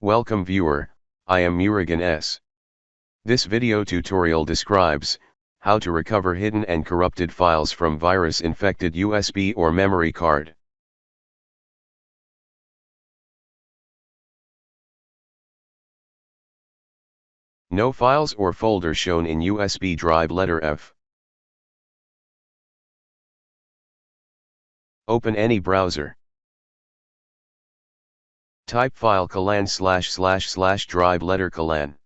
Welcome viewer, I am Murugan S. This video tutorial describes how to recover hidden and corrupted files from virus-infected USB or memory card. No files or folder shown in USB drive letter F. Open any browser. Type file colon / drive letter colon.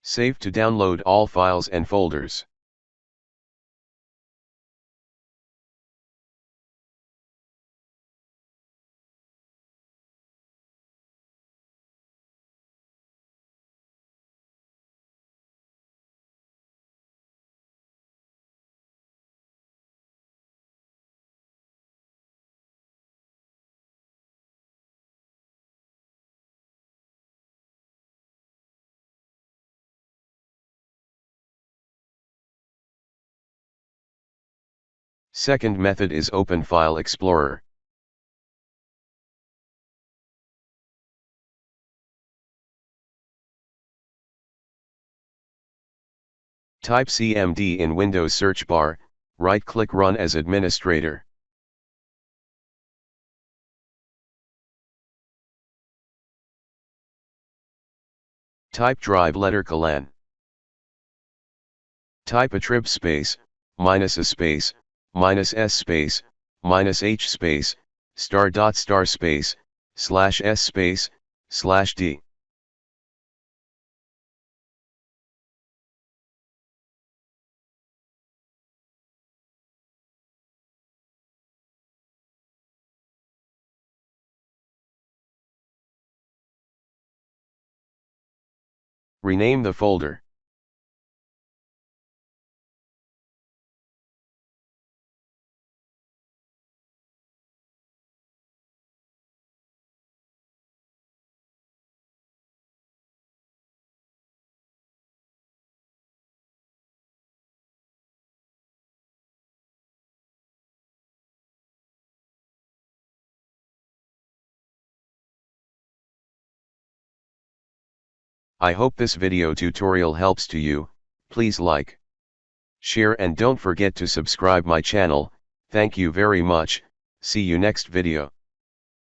Save to download all files and folders. Second method is Open File Explorer. Type CMD in Windows search bar, right-click Run as administrator. Type drive letter colon. Type attrib space, -a space, -s space, -h space, ** space, /s space, /d. Rename the folder. I hope this video tutorial helps to you. Please like, share and don't forget to subscribe my channel. Thank you very much. See you next video.